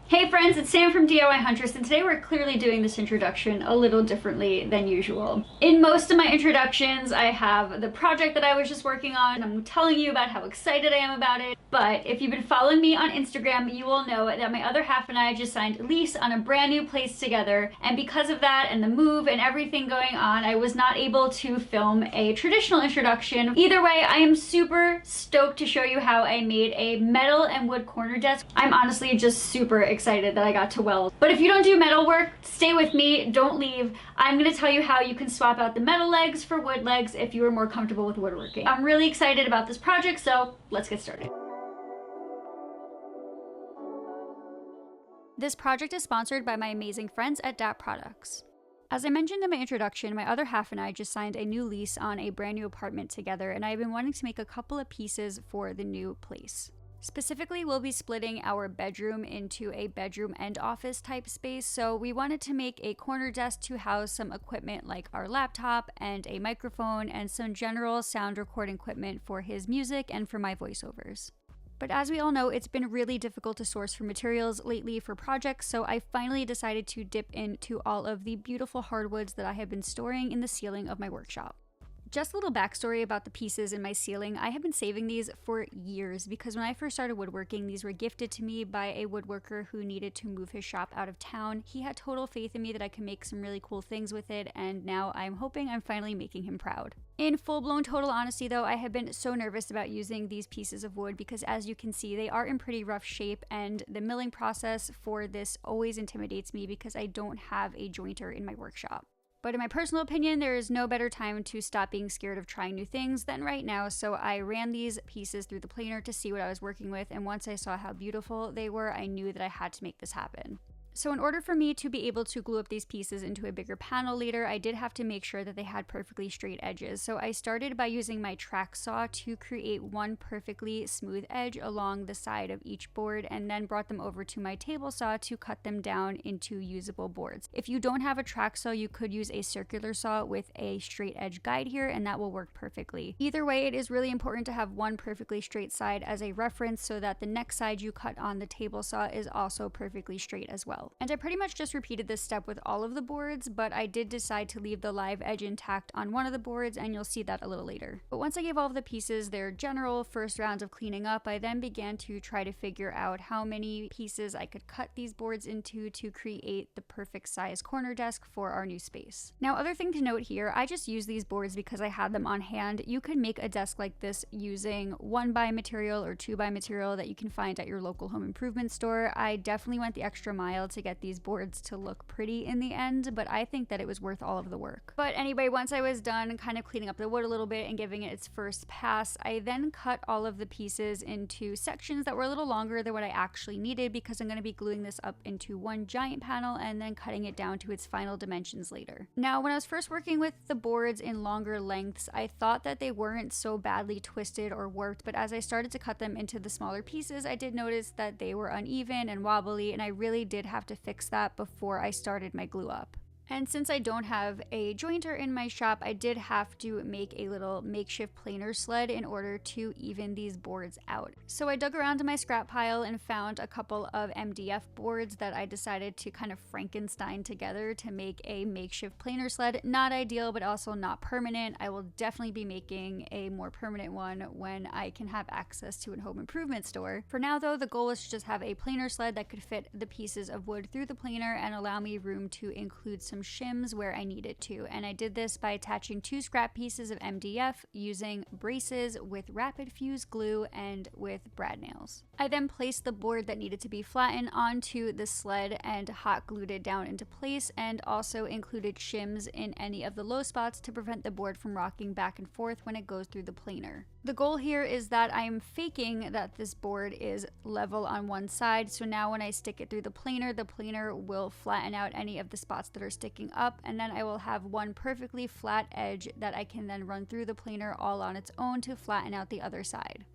Hey friends, it's Sam from DIY Huntress, and today we're clearly doing this introduction a little differently than usual. In most of my introductions, I have the project that I was just working on, and I'm telling you about how excited I am about it. But if you've been following me on Instagram, you will know that my other half and I just signed a lease on a brand new place together, and because of that and the move and everything going on, I was not able to film a traditional introduction. Either way, I am super stoked to show you how I made a metal and wood corner desk. I'm honestly just super excited that I got to weld. But if you don't do metal work, stay with me, don't leave. I'm gonna tell you how you can swap out the metal legs for wood legs if you are more comfortable with woodworking. I'm really excited about this project, so let's get started. This project is sponsored by my amazing friends at DAP Products. As I mentioned in my introduction, my other half and I just signed a new lease on a brand new apartment together, and I've been wanting to make a couple of pieces for the new place. Specifically, we'll be splitting our bedroom into a bedroom and office type space, so we wanted to make a corner desk to house some equipment like our laptop and a microphone and some general sound recording equipment for his music and for my voiceovers. But as we all know, it's been really difficult to source for materials lately for projects, so I finally decided to dip into all of the beautiful hardwoods that I have been storing in the ceiling of my workshop. Just a little backstory about the pieces in my ceiling. I have been saving these for years because when I first started woodworking, these were gifted to me by a woodworker who needed to move his shop out of town. He had total faith in me that I could make some really cool things with it, and now I'm hoping I'm finally making him proud. In full-blown total honesty though, I have been so nervous about using these pieces of wood because as you can see, they are in pretty rough shape, and the milling process for this always intimidates me because I don't have a jointer in my workshop. But in my personal opinion, there is no better time to stop being scared of trying new things than right now, so I ran these pieces through the planer to see what I was working with, and once I saw how beautiful they were, I knew that I had to make this happen. So in order for me to be able to glue up these pieces into a bigger panel later, I did have to make sure that they had perfectly straight edges. So I started by using my track saw to create one perfectly smooth edge along the side of each board, and then brought them over to my table saw to cut them down into usable boards. If you don't have a track saw, you could use a circular saw with a straight edge guide here, and that will work perfectly. Either way, it is really important to have one perfectly straight side as a reference so that the next side you cut on the table saw is also perfectly straight as well. And I pretty much just repeated this step with all of the boards, but I did decide to leave the live edge intact on one of the boards, and you'll see that a little later. But once I gave all of the pieces their general first rounds of cleaning up, I then began to try to figure out how many pieces I could cut these boards into to create the perfect size corner desk for our new space. Now, other thing to note here, I just used these boards because I had them on hand. You could make a desk like this using 1x material or 2x material that you can find at your local home improvement store. I definitely went the extra mile to get these boards to look pretty in the end, but I think that it was worth all of the work. But anyway, once I was done kind of cleaning up the wood a little bit and giving it its first pass, I then cut all of the pieces into sections that were a little longer than what I actually needed because I'm going to be gluing this up into one giant panel and then cutting it down to its final dimensions later. Now, when I was first working with the boards in longer lengths, I thought that they weren't so badly twisted or warped, but as I started to cut them into the smaller pieces, I did notice that they were uneven and wobbly, and I really did have to fix that before I started my glue up. And since I don't have a jointer in my shop, I did have to make a little makeshift planer sled in order to even these boards out. So I dug around in my scrap pile and found a couple of MDF boards that I decided to kind of Frankenstein together to make a makeshift planer sled. Not ideal, but also not permanent. I will definitely be making a more permanent one when I can have access to a home improvement store. For now though, the goal was to just have a planer sled that could fit the pieces of wood through the planer and allow me room to include some shims where I needed to, and I did this by attaching 2 scrap pieces of MDF using braces with rapid fuse glue and with brad nails. I then placed the board that needed to be flattened onto the sled and hot glued it down into place, and also included shims in any of the low spots to prevent the board from rocking back and forth when it goes through the planer. The goal here is that I'm faking that this board is level on one side, so now when I stick it through the planer will flatten out any of the spots that are sticking up, and then I will have one perfectly flat edge that I can then run through the planer all on its own to flatten out the other side.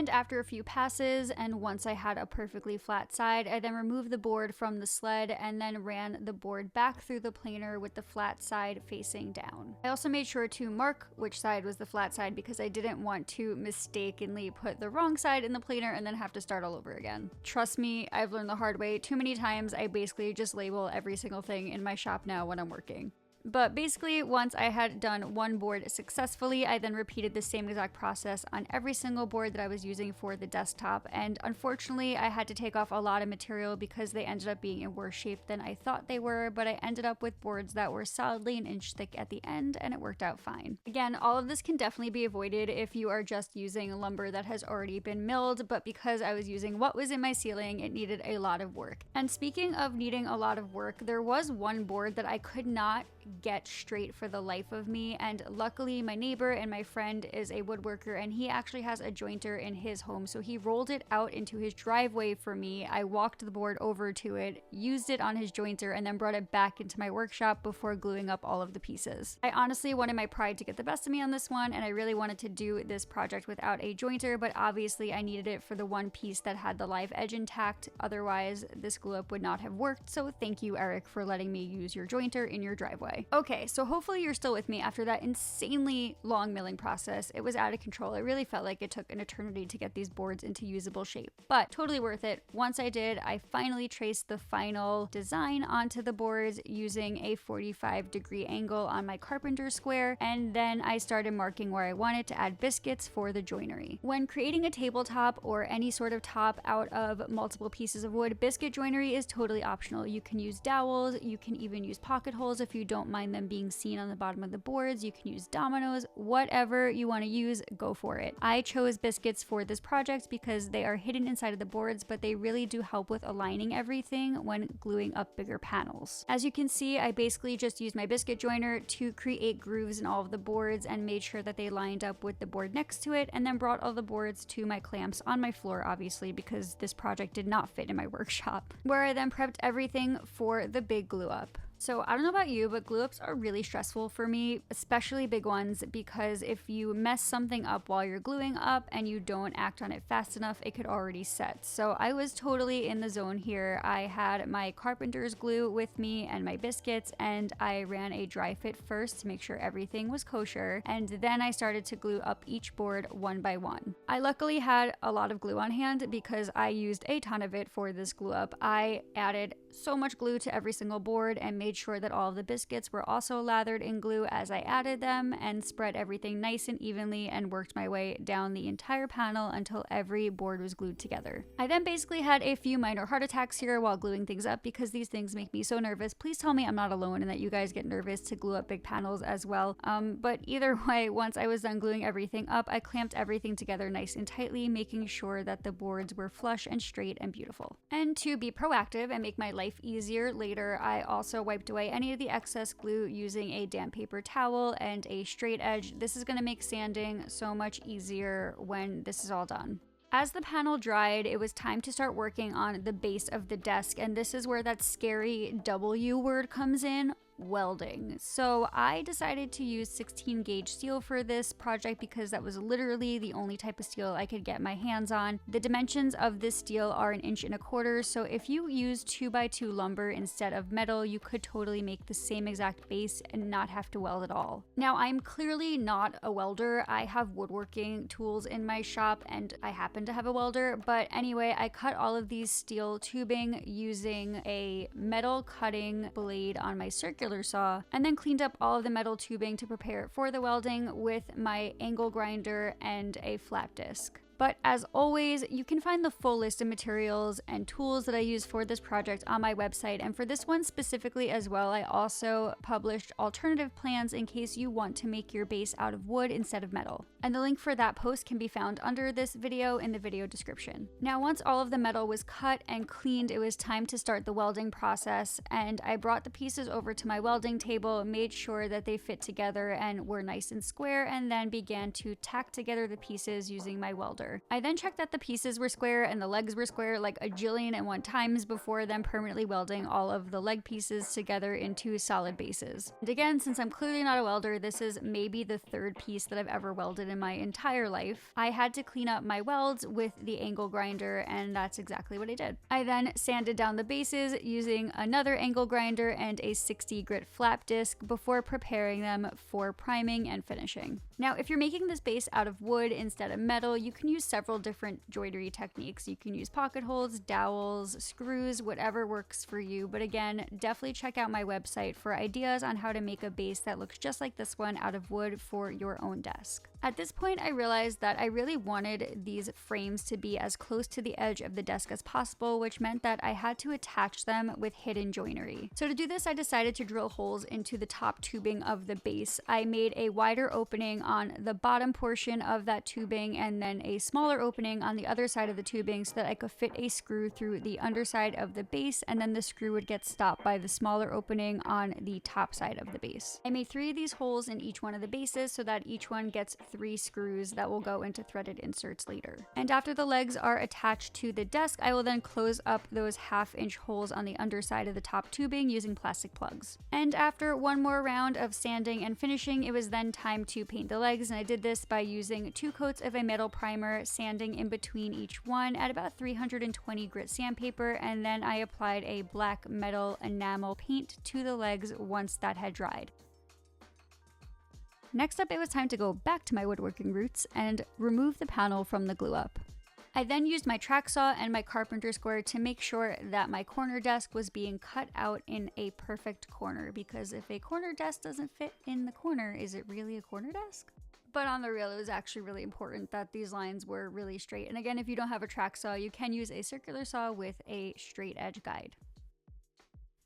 And after a few passes, and once I had a perfectly flat side, I then removed the board from the sled and then ran the board back through the planer with the flat side facing down. I also made sure to mark which side was the flat side because I didn't want to mistakenly put the wrong side in the planer and then have to start all over again. Trust me, I've learned the hard way too many times. I basically just label every single thing in my shop now when I'm working. But basically, once I had done one board successfully, I then repeated the same exact process on every single board that I was using for the desktop. And unfortunately, I had to take off a lot of material because they ended up being in worse shape than I thought they were, but I ended up with boards that were solidly an inch thick at the end, and it worked out fine. Again, all of this can definitely be avoided if you are just using lumber that has already been milled, but because I was using what was in my ceiling, it needed a lot of work. And speaking of needing a lot of work, there was one board that I could not get straight for the life of me, and luckily my neighbor and my friend is a woodworker and he actually has a jointer in his home, so he rolled it out into his driveway for me. I walked the board over to it, used it on his jointer, and then brought it back into my workshop before gluing up all of the pieces. I honestly wanted my pride to get the best of me on this one, and I really wanted to do this project without a jointer, but obviously I needed it for the one piece that had the live edge intact, otherwise this glue up would not have worked. So thank you, Eric, for letting me use your jointer in your driveway. Okay, so hopefully you're still with me after that insanely long milling process. It was out of control. It really felt like it took an eternity to get these boards into usable shape, but totally worth it. Once I did, I finally traced the final design onto the boards using a 45-degree angle on my carpenter square, and then I started marking where I wanted to add biscuits for the joinery. When creating a tabletop or any sort of top out of multiple pieces of wood, biscuit joinery is totally optional. You can use dowels, you can even use pocket holes if you don't mind them being seen on the bottom of the boards. You can use dominoes, whatever you want to use, go for it. I chose biscuits for this project because they are hidden inside of the boards, but they really do help with aligning everything when gluing up bigger panels. As you can see, I basically just used my biscuit joiner to create grooves in all of the boards and made sure that they lined up with the board next to it, and then brought all the boards to my clamps on my floor, obviously, because this project did not fit in my workshop, where I then prepped everything for the big glue up. So I don't know about you, but glue ups are really stressful for me, especially big ones, because if you mess something up while you're gluing up and you don't act on it fast enough, it could already set. So I was totally in the zone here. I had my carpenter's glue with me and my biscuits, and I ran a dry fit first to make sure everything was kosher, and then I started to glue up each board one by one. I luckily had a lot of glue on hand because I used a ton of it for this glue up. I added so much glue to every single board and made sure that all of the biscuits were also lathered in glue as I added them, and spread everything nice and evenly and worked my way down the entire panel until every board was glued together. I then basically had a few minor heart attacks here while gluing things up because these things make me so nervous. Please tell me I'm not alone and that you guys get nervous to glue up big panels as well. But either way, once I was done gluing everything up, I clamped everything together nice and tightly, making sure that the boards were flush and straight and beautiful. And to be proactive and make my life easier later, I also wiped away any of the excess glue using a damp paper towel and a straight edge. This is going to make sanding so much easier when this is all done. As the panel dried, it was time to start working on the base of the desk, and this is where that scary W word comes in. Welding. So I decided to use 16 gauge steel for this project because that was literally the only type of steel I could get my hands on. The dimensions of this steel are 1.25 inches, so if you use 2x2 lumber instead of metal, you could totally make the same exact base and not have to weld at all. Now, I'm clearly not a welder. I have woodworking tools in my shop and I happen to have a welder, but anyway, I cut all of these steel tubing using a metal cutting blade on my circular saw, and then cleaned up all of the metal tubing to prepare it for the welding with my angle grinder and a flat disc. But as always, you can find the full list of materials and tools that I use for this project on my website, and for this one specifically as well, I also published alternative plans in case you want to make your base out of wood instead of metal. And the link for that post can be found under this video in the video description. Now, once all of the metal was cut and cleaned, it was time to start the welding process, and I brought the pieces over to my welding table, made sure that they fit together and were nice and square, and then began to tack together the pieces using my welder. welder. I then checked that the pieces were square and the legs were square like a jillion and one times before then permanently welding all of the leg pieces together into solid bases. And again, since I'm clearly not a welder, this is maybe the third piece that I've ever welded in my entire life. I had to clean up my welds with the angle grinder, and that's exactly what I did. I then sanded down the bases using another angle grinder and a 60 grit flap disc before preparing them for priming and finishing. Now, if you're making this base out of wood instead of metal, you can use several different joinery techniques. You can use pocket holes, dowels, screws, whatever works for you. But again, definitely check out my website for ideas on how to make a base that looks just like this one out of wood for your own desk. At this point, I realized that I really wanted these frames to be as close to the edge of the desk as possible, which meant that I had to attach them with hidden joinery. So to do this, I decided to drill holes into the top tubing of the base. I made a wider opening on the bottom portion of that tubing and then a smaller opening on the other side of the tubing so that I could fit a screw through the underside of the base, and then the screw would get stopped by the smaller opening on the top side of the base. I made 3 of these holes in each one of the bases so that each one gets 3 screws that will go into threaded inserts later. And after the legs are attached to the desk, I will then close up those 1/2 inch holes on the underside of the top tubing using plastic plugs. And after one more round of sanding and finishing, it was then time to paint the legs, and I did this by using 2 coats of a metal primer, sanding in between each one at about 320 grit sandpaper, and then I applied a black metal enamel paint to the legs once that had dried. Next up, it was time to go back to my woodworking roots and remove the panel from the glue up. I then used my track saw and my carpenter square to make sure that my corner desk was being cut out in a perfect corner, because if a corner desk doesn't fit in the corner, is it really a corner desk? But on the real, it was actually really important that these lines were really straight. And again, if you don't have a track saw, you can use a circular saw with a straight edge guide.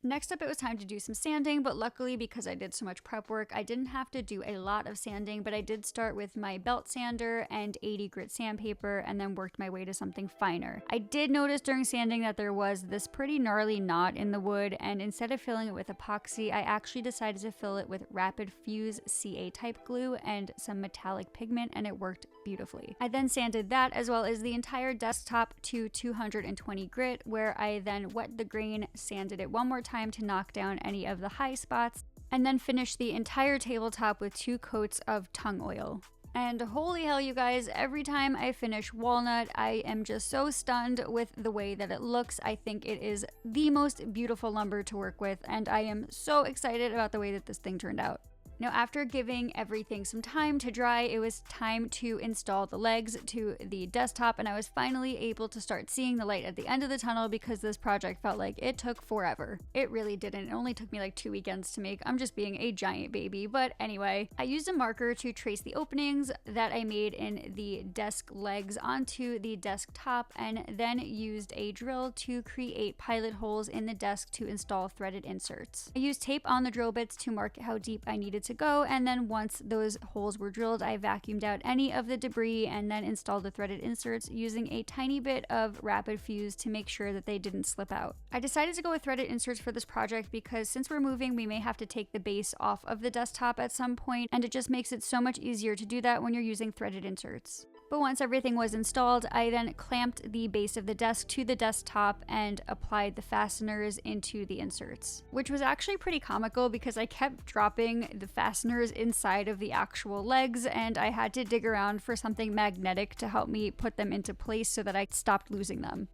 Next up, it was time to do some sanding, but luckily because I did so much prep work, I didn't have to do a lot of sanding, but I did start with my belt sander and 80 grit sandpaper and then worked my way to something finer. I did notice during sanding that there was this pretty gnarly knot in the wood, and instead of filling it with epoxy, I actually decided to fill it with rapid fuse CA type glue and some metallic pigment, and it worked beautifully. I then sanded that as well as the entire desktop to 220 grit, where I then wet the grain, sanded it one more time to knock down any of the high spots, and then finished the entire tabletop with 2 coats of tung oil. And holy hell, you guys, every time I finish walnut, I am just so stunned with the way that it looks. I think it is the most beautiful lumber to work with, and I am so excited about the way that this thing turned out. Now, after giving everything some time to dry, it was time to install the legs to the desktop, and I was finally able to start seeing the light at the end of the tunnel because this project felt like it took forever. It really didn't. It only took me like 2 weekends to make. I'm just being a giant baby. But anyway, I used a marker to trace the openings that I made in the desk legs onto the desktop, and then used a drill to create pilot holes in the desk to install threaded inserts. I used tape on the drill bits to mark how deep I needed to go, and then once those holes were drilled, I vacuumed out any of the debris and then installed the threaded inserts using a tiny bit of rapid fuse to make sure that they didn't slip out. I decided to go with threaded inserts for this project because since we're moving, we may have to take the base off of the desktop at some point, and it just makes it so much easier to do that when you're using threaded inserts. But once everything was installed, I then clamped the base of the desk to the desktop and applied the fasteners into the inserts, which was actually pretty comical because I kept dropping the fasteners inside of the actual legs, and I had to dig around for something magnetic to help me put them into place so that I stopped losing them.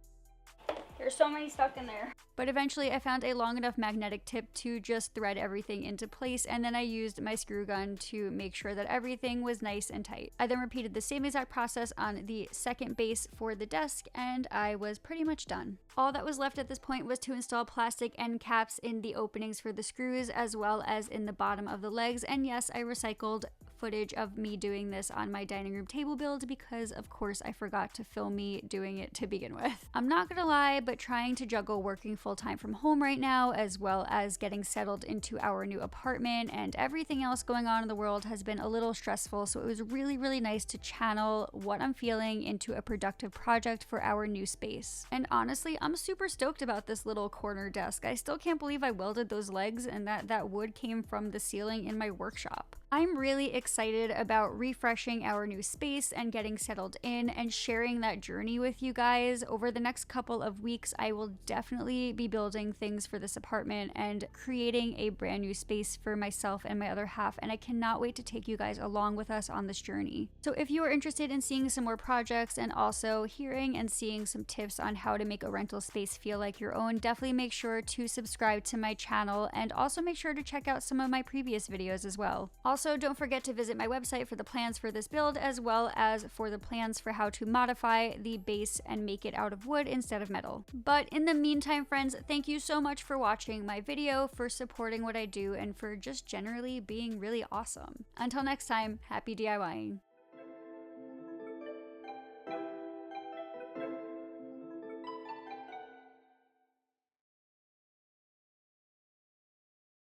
There's so many stuck in there. But eventually I found a long enough magnetic tip to just thread everything into place, and then I used my screw gun to make sure that everything was nice and tight. I then repeated the same exact process on the second base for the desk, and I was pretty much done. All that was left at this point was to install plastic end caps in the openings for the screws as well as in the bottom of the legs, and yes, I recycled footage of me doing this on my dining room table build because of course I forgot to film me doing it to begin with. I'm not gonna lie, but trying to juggle working full-time from home right now as well as getting settled into our new apartment and everything else going on in the world has been a little stressful, so it was really nice to channel what I'm feeling into a productive project for our new space. And honestly, I'm super stoked about this little corner desk. I still can't believe I welded those legs and that wood came from the ceiling in my workshop. I'm really excited excited about refreshing our new space and getting settled in and sharing that journey with you guys. Over the next couple of weeks, I will definitely be building things for this apartment and creating a brand new space for myself and my other half, and I cannot wait to take you guys along with us on this journey. So if you are interested in seeing some more projects and also hearing and seeing some tips on how to make a rental space feel like your own, definitely make sure to subscribe to my channel and also make sure to check out some of my previous videos as well. Also, don't forget to visit my website for the plans for this build as well as for the plans for how to modify the base and make it out of wood instead of metal. But in the meantime, friends, thank you so much for watching my video, for supporting what I do, and for just generally being really awesome. Until next time, happy DIYing.